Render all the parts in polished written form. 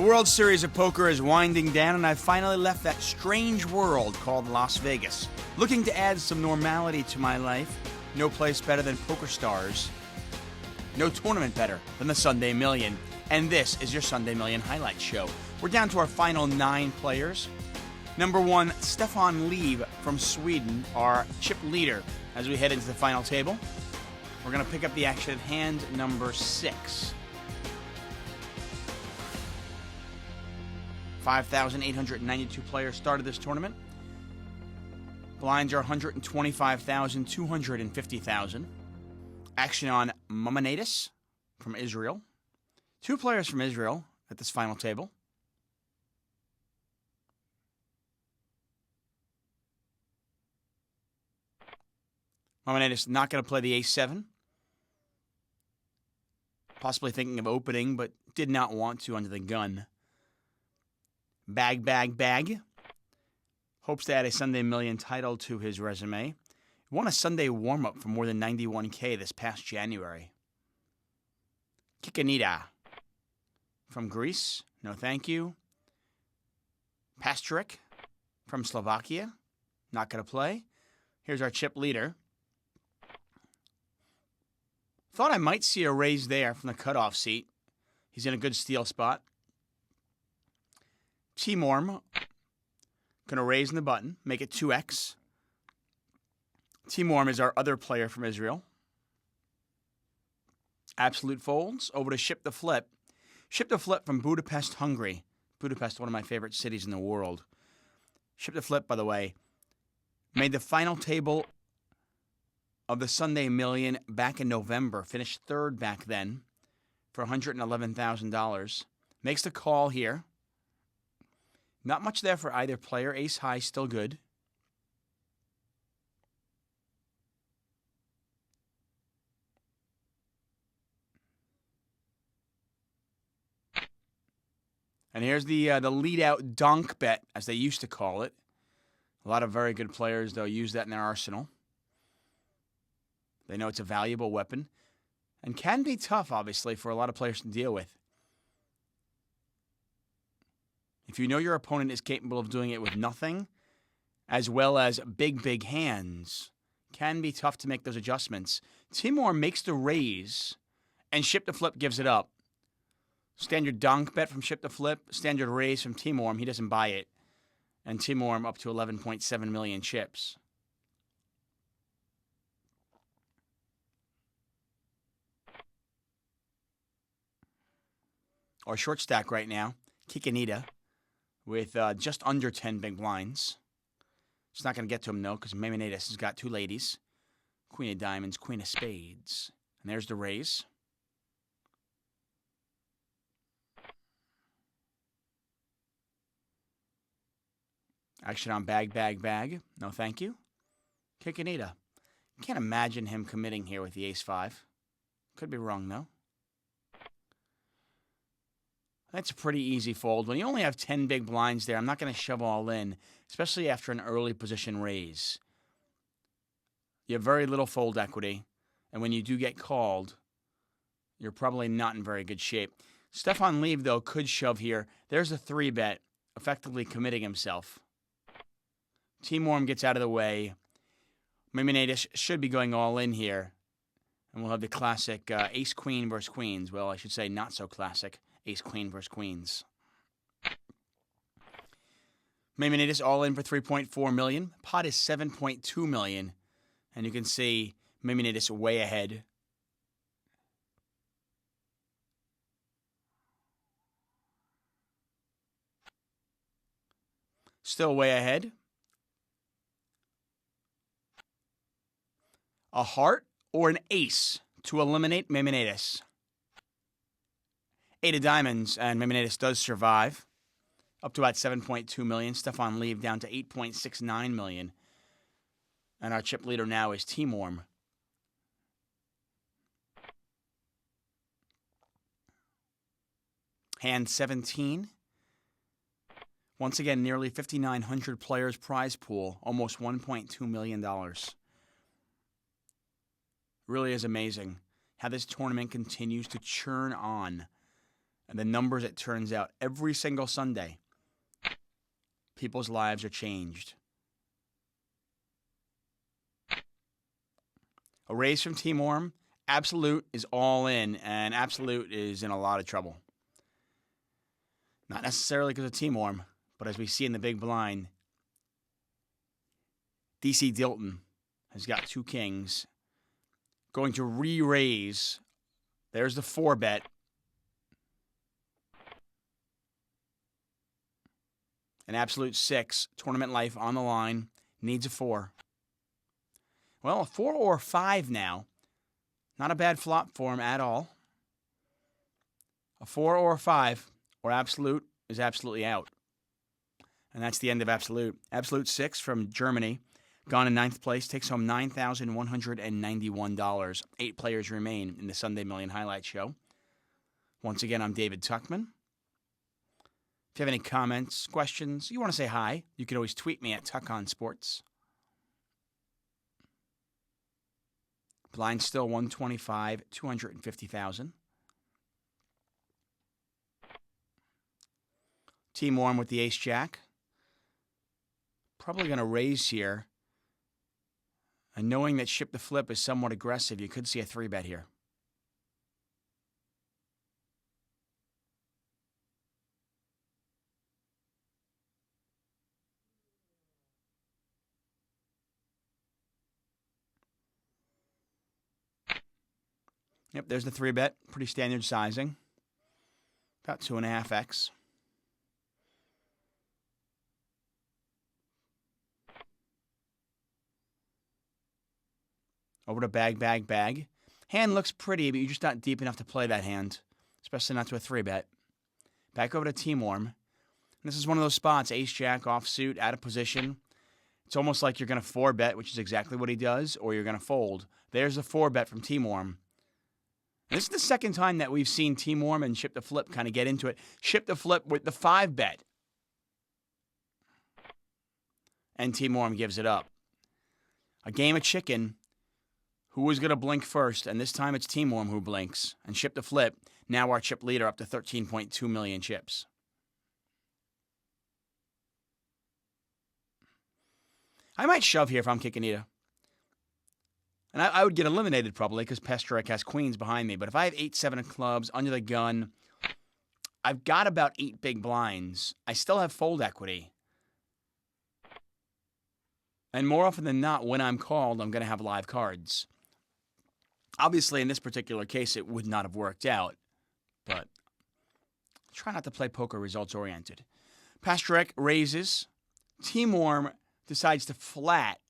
The World Series of Poker is winding down, and I've finally left that strange world called Las Vegas. Looking to add some normality to my life, no place better than PokerStars. No tournament better than the Sunday Million. And this is your Sunday Million highlight show. We're down to our final 9 players. Number 1, Stefan Liv from Sweden, our chip leader as we head into the final table. We're going to pick up the action at hand number 6. 5,892 players started this tournament. Blinds are 125,000, 250,000. Action on Maimonides from Israel. 2 players from Israel at this final table. Maimonides not going to play the ace-7. Possibly thinking of opening, but did not want to under the gun. Bag. Hopes to add a Sunday Million title to his resume. Won a Sunday warm-up for more than 91K this past January. Kikanida from Greece. No thank you. Pastrick from Slovakia. Not going to play. Here's our chip leader. Thought I might see a raise there from the cutoff seat. He's in a good steal spot. Timorm going to raise in the button, make it 2x. Timorm is our other player from Israel. Absolute folds over to Ship the Flip. Ship the Flip from Budapest, Hungary. Budapest, one of my favorite cities in the world. Ship the Flip, by the way, made the final table of the Sunday Million back in November. Finished 3rd back then for $111,000. Makes the call here. Not much there for either player. Ace high, still good. And here's the lead-out donk bet, as they used to call it. A lot of very good players, though, use that in their arsenal. They know it's a valuable weapon and can be tough, obviously, for a lot of players to deal with. If you know your opponent is capable of doing it with nothing, as well as big hands, can be tough to make those adjustments. Timor makes the raise, and Ship the Flip gives it up. Standard donk bet from Ship the Flip, standard raise from Timor. He doesn't buy it. And Timor up to 11.7 million chips. Our short stack right now, Kikanida, with just under 10 big blinds. It's not going to get to him, though, because Maimonides has got 2 ladies. Queen of Diamonds, Queen of Spades. And there's the raise. Action on bag. No thank you. Kikanida. Can't imagine him committing here with the ace-5. Could be wrong, though. That's a pretty easy fold. When you only have 10 big blinds there, I'm not going to shove all in, especially after an early position raise. You have very little fold equity, and when you do get called, you're probably not in very good shape. Stefan Liv, though, could shove here. There's a 3-bet, effectively committing himself. Timorm gets out of the way. Maimonides should be going all in here, and we'll have the classic ace-queen versus queens. Well, I should say not so classic. Ace-queen versus queens. Maimonides all in for $3.4 million. Pot is $7.2 million. And you can see Maimonides way ahead. Still way ahead. A heart or an ace to eliminate Maimonides. 8 of diamonds, and Maimonides does survive. Up to about 7.2 million. Stefan Liv down to 8.69 million. And our chip leader now is Timorm. Hand 17. Once again, nearly 5,900 players prize pool. Almost $1.2 million. Really is amazing how this tournament continues to churn on And the numbers, it turns out, every single Sunday, people's lives are changed. A raise from Team Orm. Absolute is all in, and Absolute is in a lot of trouble. Not necessarily because of Team Orm, but as we see in the big blind, DC Dilton has got 2 kings. Going to re-raise. There's the 4-bet. An Absolute 6. Tournament life on the line. Needs a 4. Well, a 4 or a 5 now. Not a bad flop for him at all. A 4 or a 5, or Absolute is absolutely out. And that's the end of Absolute. Absolute 6 from Germany, gone in 9th place, takes home $9,191. 8 players remain in the Sunday Million Highlight Show. Once again, I'm David Tuckman. If you have any comments, questions, you want to say hi, you can always tweet me at TuckOnSports. Blind still 125, 250,000. Team Orm with the ace-jack. Probably going to raise here. And knowing that Ship the Flip is somewhat aggressive, you could see a 3-bet here. Yep, there's the 3-bet. Pretty standard sizing. About 2.5x. Over to bag, bag, bag. Hand looks pretty, but you're just not deep enough to play that hand. Especially not to a 3-bet. Back over to Team Orm. This is one of those spots. Ace-jack, offsuit, out of position. It's almost like you're going to 4-bet, which is exactly what he does, or you're going to fold. There's a 4-bet from Team Orm. This is the second time that we've seen Team Orm and Ship the Flip kind of get into it. Ship the Flip with the 5-bet. And Team Orm gives it up. A game of chicken. Who is going to blink first? And this time it's Team Orm who blinks. And Ship the Flip, now our chip leader, up to 13.2 million chips. I might shove here if I'm Kikinita. And I would get eliminated probably because Pastrnak has queens behind me. But if I have 8-7 of clubs under the gun, I've got about 8 big blinds. I still have fold equity. And more often than not, when I'm called, I'm going to have live cards. Obviously, in this particular case, it would not have worked out. But try not to play poker results-oriented. Pastrnak raises. Team Orm decides to flat.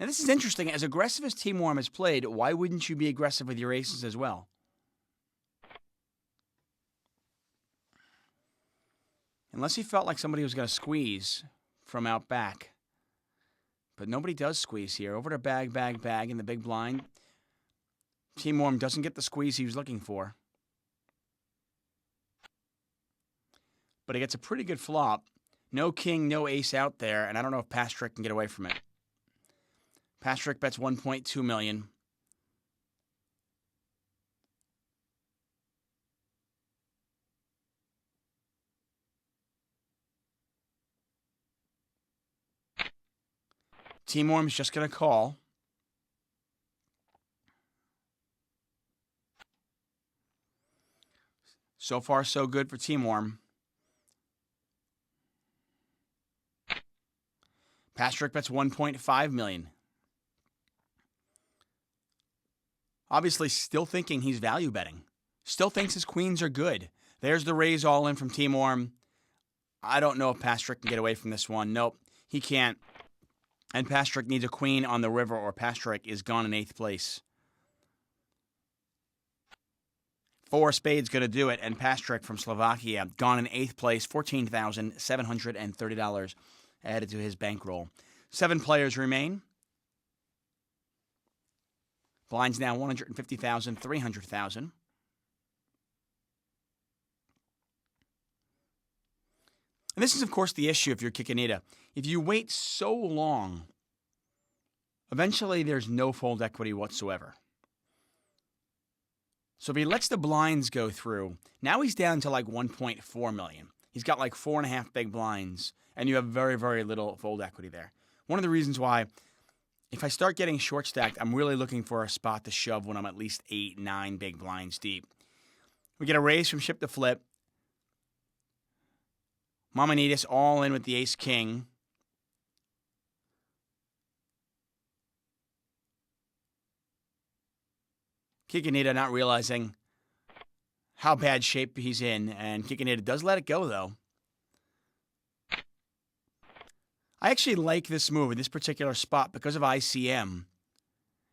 Now, this is interesting. As aggressive as Team Orm has played, why wouldn't you be aggressive with your aces as well? Unless he felt like somebody was going to squeeze from out back. But nobody does squeeze here. Over to bag, bag, bag in the big blind. Team Orm doesn't get the squeeze he was looking for. But he gets a pretty good flop. No king, no ace out there, and I don't know if Pastrnak can get away from it. Pastrnak bets 1.2 million. Team Orm's just going to call. So far, so good for Team Orm. Pastrnak bets 1.5 million. Obviously, still thinking he's value betting. Still thinks his queens are good. There's the raise all in from Team Orm. I don't know if Pastrnak can get away from this one. Nope, he can't. And Pastrnak needs a queen on the river or Pastrnak is gone in 8th place. 4 spades going to do it, and Pastrnak from Slovakia gone in 8th place, $14,730 added to his bankroll. 7 players remain. Blinds now 150,000, 300,000. And this is, of course, the issue if you're Kikinita. If you wait so long, eventually there's no fold equity whatsoever. So if he lets the blinds go through, now he's down to like 1.4 million. He's got like 4.5 big blinds, and you have very, very little fold equity there. One of the reasons why, if I start getting short stacked, I'm really looking for a spot to shove when I'm at least 8, 9 big blinds deep. We get a raise from ship to flip. Maimonides all in with the ace-king. Kikinita not realizing how bad shape he's in, and Kikinita does let it go, though. I actually like this move in this particular spot because of ICM.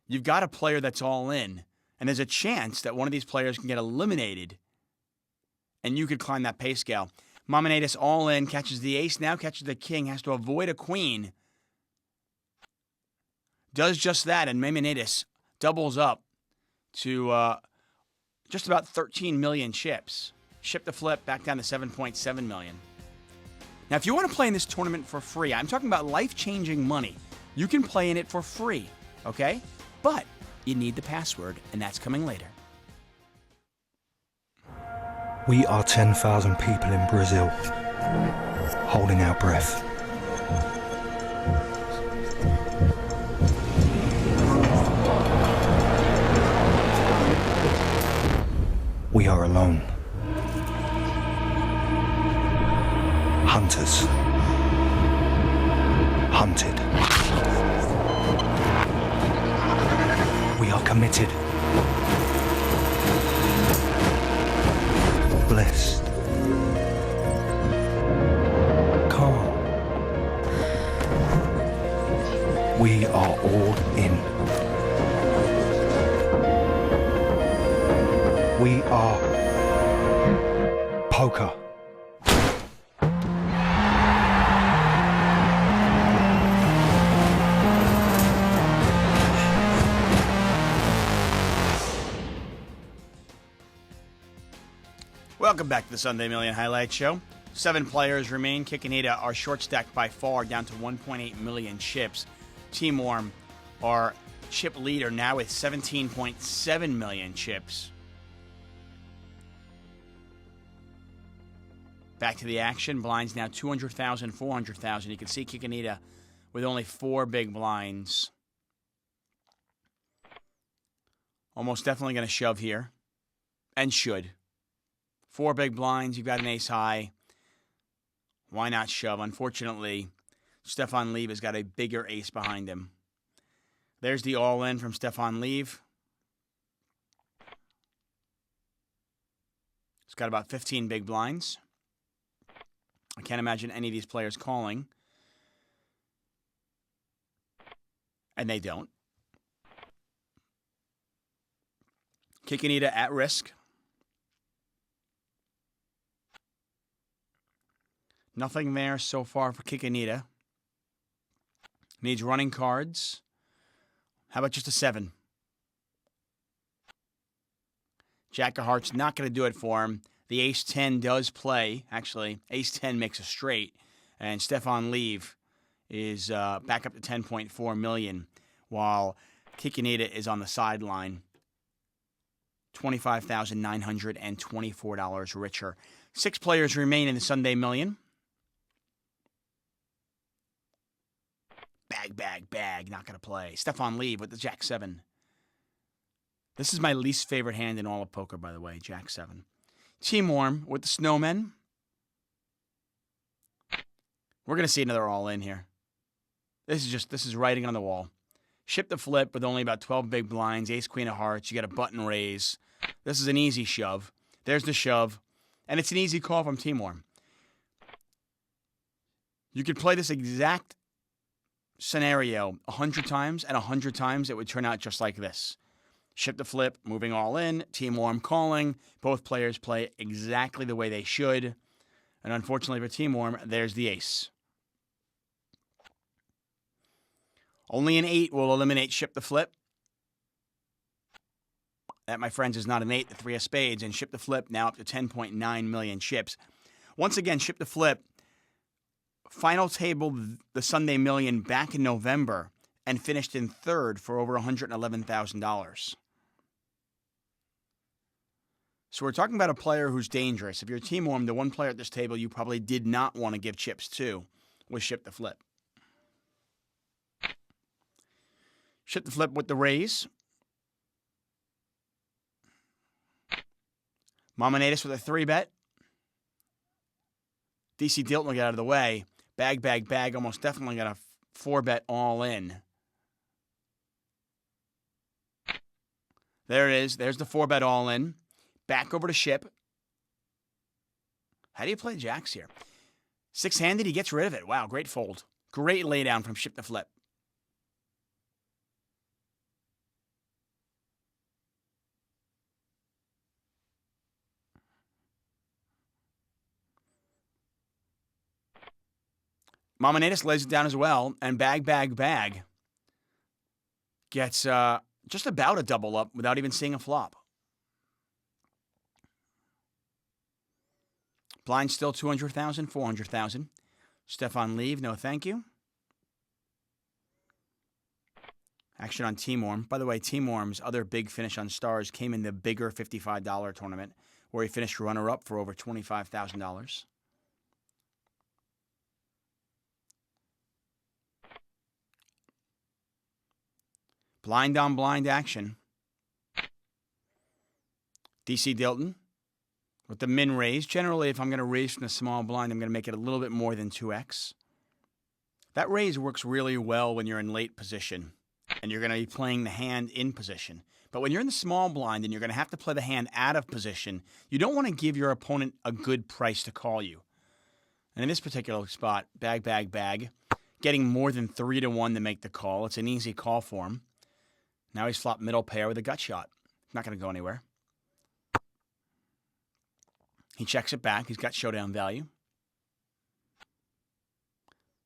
You've got a player that's all in, and there's a chance that one of these players can get eliminated, and you could climb that pay scale. Maimonides all in, catches the ace, now catches the king, has to avoid a queen. Does just that, and Maimonides doubles up to just about 13 million chips. Ship to flip, back down to 7.7 million. Now, if you want to play in this tournament for free, I'm talking about life-changing money. You can play in it for free, okay? But you need the password, and that's coming later. We are 10,000 people in Brazil, holding our breath. We are alone. Hunters. Hunted. We are committed. Blessed. Calm. We are all in. We are poker. Welcome back to the Sunday Million Highlight Show. 7 players remain. Kikinita are short stacked by far, down to 1.8 million chips. Team Worm, our chip leader, now with 17.7 million chips. Back to the action. Blinds now 200,000, 400,000. You can see Kikinita with only 4 big blinds. Almost definitely going to shove here. And should. 4 big blinds. You've got an ace high. Why not shove? Unfortunately, Stefan Lieb has got a bigger ace behind him. There's the all-in from Stefan Lieb. He's got about 15 big blinds. I can't imagine any of these players calling. And they don't. Kikinita at risk. Nothing there so far for Kikinita. Needs running cards. How about just a 7? Jack of Hearts not going to do it for him. The ace-10 does play. Actually, ace-10 makes a straight. And Stefan Lieb is back up to 10.4 million, while Kikinita is on the sideline. $25,924 richer. 6 players remain in the Sunday Million. Bag. Not going to play. Stefan Lieb with the Jack-7. This is my least favorite hand in all of poker, by the way, Jack-7. Team Worm with the Snowmen. We're going to see another all-in here. This is writing on the wall. Ship to flip with only about 12 big blinds. Ace-Queen of Hearts. You got a button raise. This is an easy shove. There's the shove. And it's an easy call from Team Worm. You could play this exact scenario 100 times, and 100 times it would turn out just like this. Ship to flip, moving all in, Team Worm calling. Both players play exactly the way they should. And unfortunately for Team Worm, there's the ace. Only an 8 will eliminate ship to flip. That, my friends, is not an 8, the 3 of spades. And ship to flip now up to 10.9 million chips. Once again, ship to flip. Final table the Sunday Million back in November and finished in 3rd for over $111,000. So we're talking about a player who's dangerous. If you're Team Worm, the one player at this table you probably did not want to give chips to was Ship the Flip. Ship the Flip with the raise. Mamanatus with a 3-bet. DC Dilton will get out of the way. Bag, bag, bag. Almost definitely got a 4-bet all in. There it is. There's the 4-bet all in. Back over to Ship. How do you play jacks here? 6-handed, he gets rid of it. Wow, great fold. Great laydown from Ship the Flip. Mamanatus lays it down as well, and bag, bag, bag gets just about a double up without even seeing a flop. Blind still 200,000, 400,000. Stefan leave, no thank you. Action on Team Worm. By the way, Team Worm's other big finish on Stars came in the bigger $55 tournament, where he finished runner-up for over $25,000. Blind on blind action. DC Dilton with the min raise. Generally, if I'm going to raise from the small blind, I'm going to make it a little bit more than 2x. That raise works really well when you're in late position and you're going to be playing the hand in position. But when you're in the small blind and you're going to have to play the hand out of position, you don't want to give your opponent a good price to call you. And in this particular spot, bag, bag, bag, getting more than 3-1 to make the call. It's an easy call for him. Now he's flopped middle pair with a gut shot. Not going to go anywhere. He checks it back. He's got showdown value.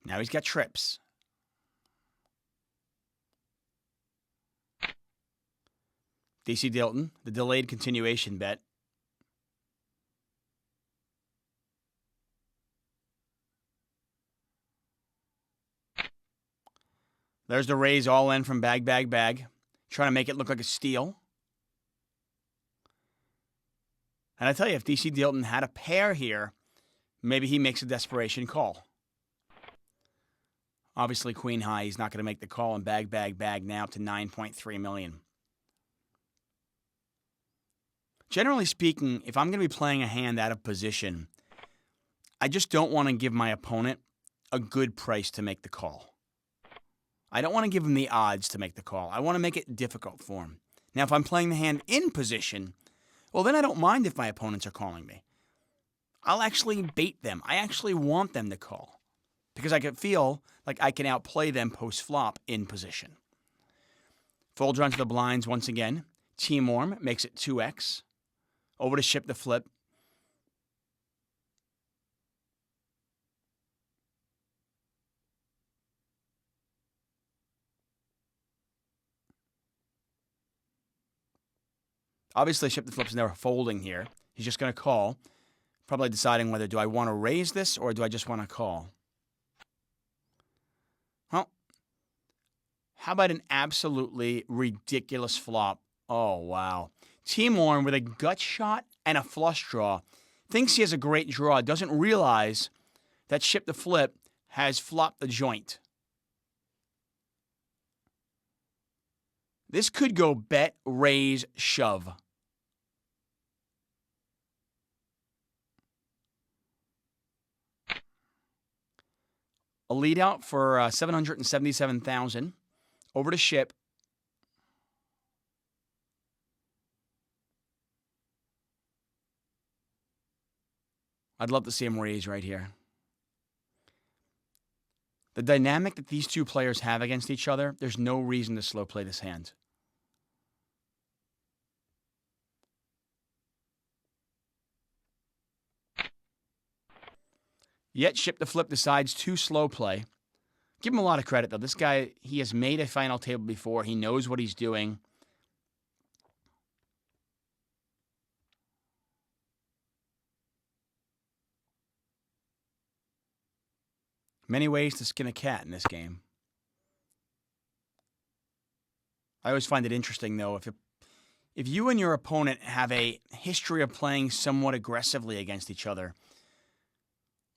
Now he's got trips. DC Dilton, the delayed continuation bet. There's the raise all in from bag, bag, bag. Trying to make it look like a steal. And I tell you, if DC Dilton had a pair here, maybe he makes a desperation call. Obviously, queen high, he's not going to make the call, and bag, bag, bag now up to $9.3 million. Generally speaking, if I'm going to be playing a hand out of position, I just don't want to give my opponent a good price to make the call. I don't want to give him the odds to make the call. I want to make it difficult for him. Now, if I'm playing the hand in position, well, then I don't mind if my opponents are calling me. I'll actually bait them. I actually want them to call because I can feel like I can outplay them post-flop in position. Folds onto the blinds once again. Team Worm makes it 2x. Over to Ship the Flip. Obviously, Ship the Flip's never folding here. He's just going to call, probably deciding whether do I want to raise this or do I just want to call. Well, how about an absolutely ridiculous flop? Oh, wow. Team Worm with a gut shot and a flush draw. Thinks he has a great draw. Doesn't realize that Ship the Flip has flopped the joint. This could go bet, raise, shove. A lead out for $777,000. Over to Ship. I'd love to see him raise right here. The dynamic that these two players have against each other, there's no reason to slow play this hand. Yet Ship the Flip decides to slow play. Give him a lot of credit, though. This guy, he has made a final table before. He knows what he's doing. Many ways to skin a cat in this game. I always find it interesting, though, If you and your opponent have a history of playing somewhat aggressively against each other,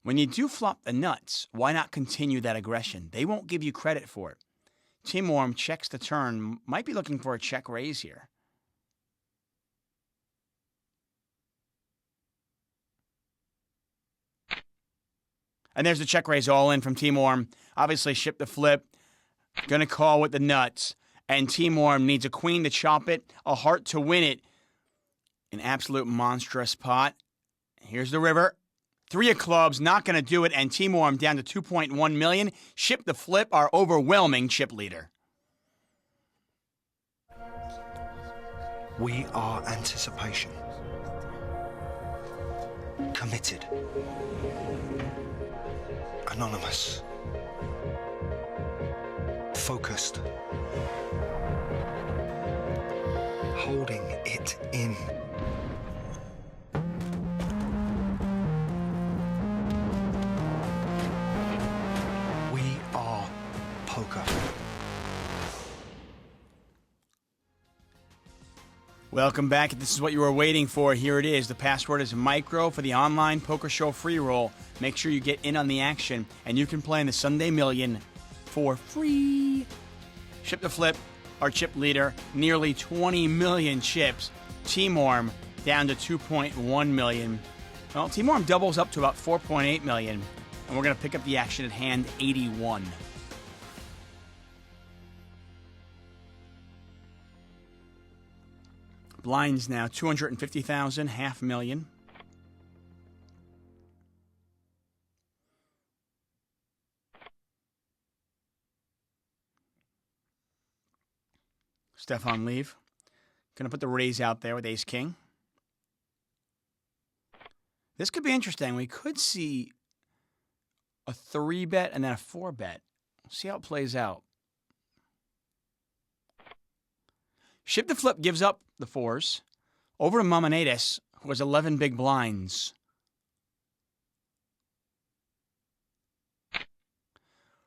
when you do flop the nuts, why not continue that aggression? They won't give you credit for it. Team Orm checks the turn, might be looking for a check raise here. And there's the check raise all in from Team Orm. Obviously, ship the flip. Gonna call with the nuts. And Team Orm needs a queen to chop it, a heart to win it. An absolute monstrous pot. Here's the river. 3 of clubs, not going to do it. And Team Orm down to 2.1 million. Ship the flip, our overwhelming chip leader. We are anticipation. Committed. Anonymous. Focused. Holding it in. We are poker. Welcome back. This is what you were waiting for. Here it is. The password is micro for the online poker show free roll. Make sure you get in on the action, and you can play in the Sunday Million for free. Ship the flip, our chip leader, nearly 20 million chips. Team Orm down to 2.1 million. Well, Team Orm doubles up to about 4.8 million, and we're going to pick up the action at hand 81. Blinds now 250,000, $500,000. Stefan Leave. Gonna put the raise out there with Ace King. This could be interesting. We could see a 3-bet and then a 4-bet. See how it plays out. Ship the flip gives up the 4s. Over to Mamonatus, who has 11 big blinds.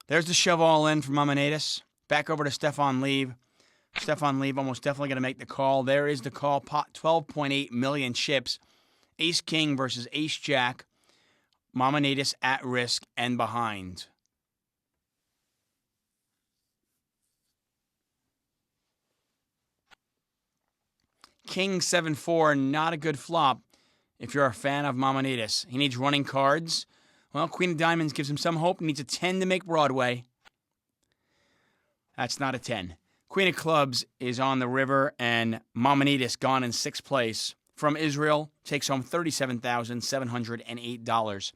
There's the shove all in from Mamonatus. Back over to Stefan Leave. Stefan Leave almost definitely going to make the call. There is the call. Pot 12.8 million chips. Ace King versus Ace Jack. Mamonatus at risk and behind. King 7-4, not a good flop if you're a fan of Mamonatus. He needs running cards. Well, Queen of Diamonds gives him some hope. He needs a 10 to make Broadway. That's not a 10. Queen of Clubs is on the river, and Mamonatus gone in 6th place. From Israel, takes home $37,708.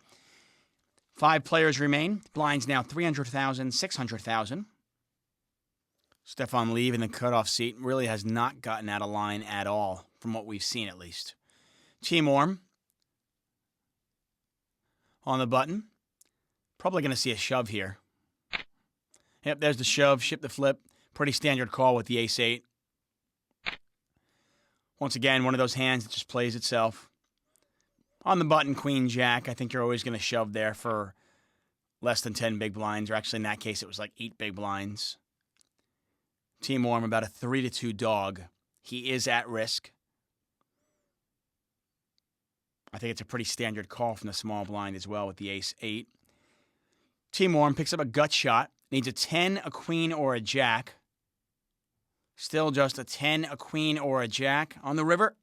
5 players remain. Blinds now 300,000, 600,000. Stefan Leave in the cutoff seat really has not gotten out of line at all, from what we've seen at least. Team Orm on the button. Probably going to see a shove here. Yep, there's the shove. Ship the flip. Pretty standard call with the Ace-8. Once again, one of those hands that just plays itself. On the button, Queen-Jack. I think you're always going to shove there for less than 10 big blinds. Or actually, in that case, it was like 8 big blinds. Team Orm about a 3-2 dog. He is at risk. I think it's a pretty standard call from the small blind as well with the Ace-8. Team Orm picks up a gut shot. Needs a 10, a queen, or a jack. Still just a 10, a queen, or a jack. On the river,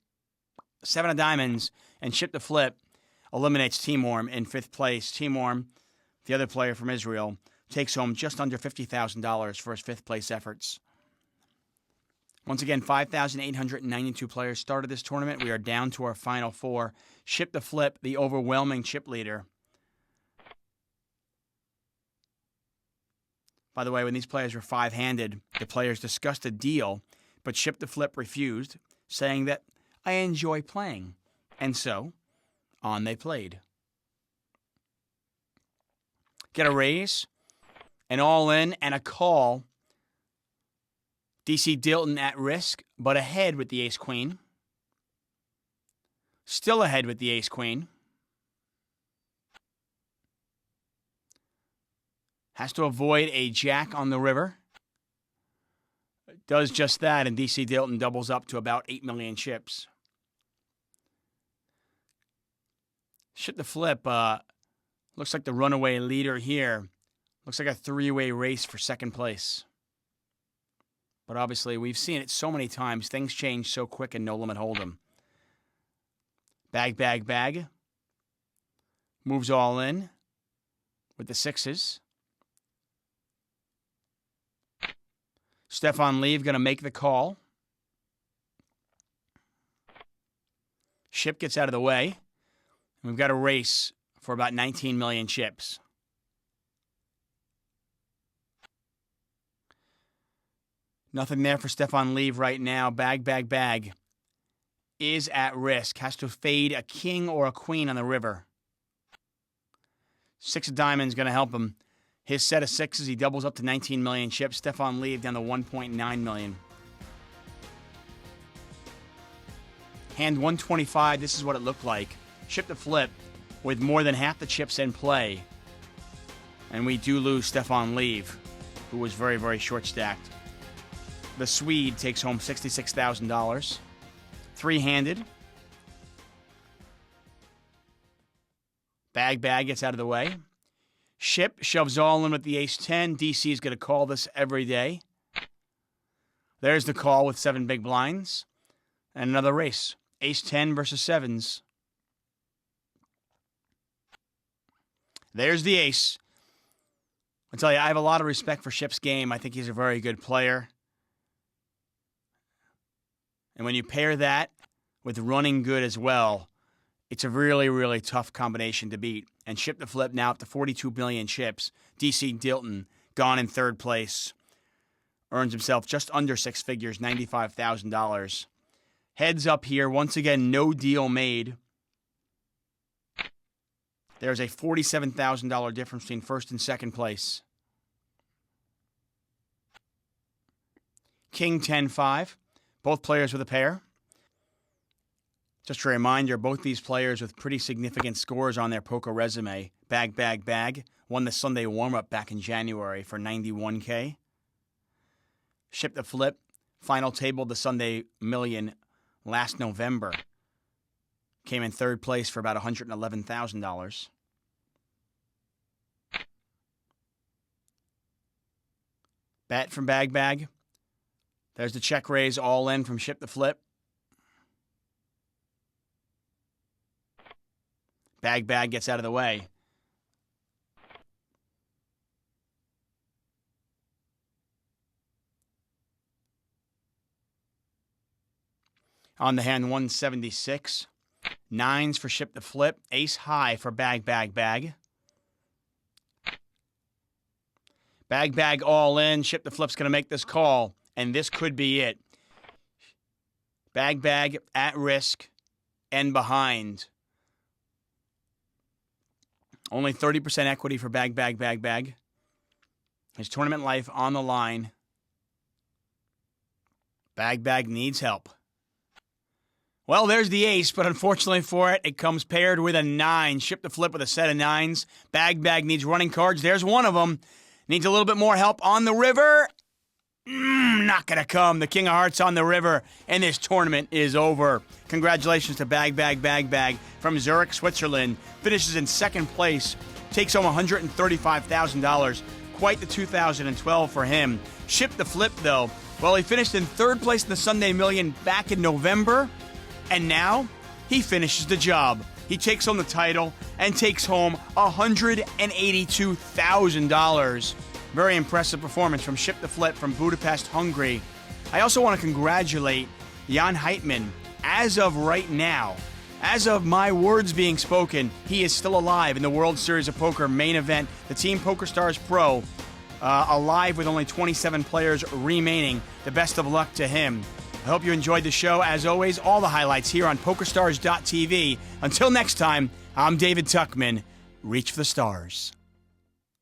7 of diamonds, and ship the flip. Eliminates Team Orm in 5th place. Team Orm, the other player from Israel, takes home just under $50,000 for his 5th place efforts. Once again, 5,892 players started this tournament. We are down to our final 4. Ship the flip, the overwhelming chip leader. By the way, when these players were 5-handed, the players discussed a deal, but Ship the Flip refused, saying that, I enjoy playing. And so, on they played. Get a raise, an all-in, and a call. DC Dilton at risk, but ahead with the Ace-Queen. Still ahead with the Ace-Queen. Has to avoid a jack on the river. does just that, and DC Dilton doubles up to about 8 million chips. Ship the Flip looks like the runaway leader here. Looks like a three-way race for second place. But obviously, we've seen it so many times. Things change so quick in No Limit Hold'em. Bag, bag, bag. Moves all in with the sixes. Stefan Lieve going to make the call. Ship gets out of the way. We've got a race for about 19 million chips. Nothing there for Stefan Lieve right now. Bag, bag, bag is at risk. Has to fade a king or a queen on the river. Six of diamonds going to help him. His set of sixes, he doubles up to 19 million chips. Stefan Lieve down to 1.9 million. Hand 125, this is what it looked like. Ship the Flip with more than half the chips in play. And we do lose Stefan Lieve, who was very, very short-stacked. The Swede takes home $66,000. Three-handed. Bag gets out of the way. Ship shoves all in with the ace-10. DC is going to call this every day. There's the call with 7 big blinds. And another race. Ace-10 versus sevens. There's the ace. I tell you, I have a lot of respect for Ship's game. I think he's a very good player. And when you pair that with running good as well, it's a really, really tough combination to beat. And Ship the Flip now up to 42 million chips. DC Dilton gone in third place. Earns himself just under six figures, $95,000. Heads up here. Once again, no deal made. There's a $47,000 difference between first and second place. King 10-5. Both players with a pair. Just a reminder, both these players with pretty significant scores on their poker resume. Bag, bag, bag. Won the Sunday warm-up back in January for $91K. Ship the Flip. Final table the Sunday Million last November. Came in third place for about $111,000. Bet from Bag. There's the check raise all in from Ship the Flip. Bag gets out of the way. On the hand, 176. Nines for Ship the Flip. Ace high for Bag. Bag all in. Ship the Flip's going to make this call. And this could be it. Bag at risk and behind. Only 30% equity for Bag. His tournament life on the line. Bag needs help. Well, there's the ace, but unfortunately for it, it comes paired with a 9. Ship the Flip with a set of 9s. Bag needs running cards. There's one of them. Needs a little bit more help on the river. Not going to come. The King of Hearts on the river, and this tournament is over. Congratulations to Bag from Zurich, Switzerland. Finishes in second place. Takes home $135,000. Quite the 2012 for him. Ship the Flip, though. Well, he finished in third place in the Sunday Million back in November, and now he finishes the job. He takes home the title and takes home $182,000. Very impressive performance from Ship the Flip from Budapest, Hungary. I also want to congratulate Jan Heitman. As of right now, as of my words being spoken, he is still alive in the World Series of Poker main event, the Team PokerStars Pro, alive with only 27 players remaining. The best of luck to him. I hope you enjoyed the show. As always, all the highlights here on PokerStars.tv. Until next time, I'm David Tuckman. Reach for the stars.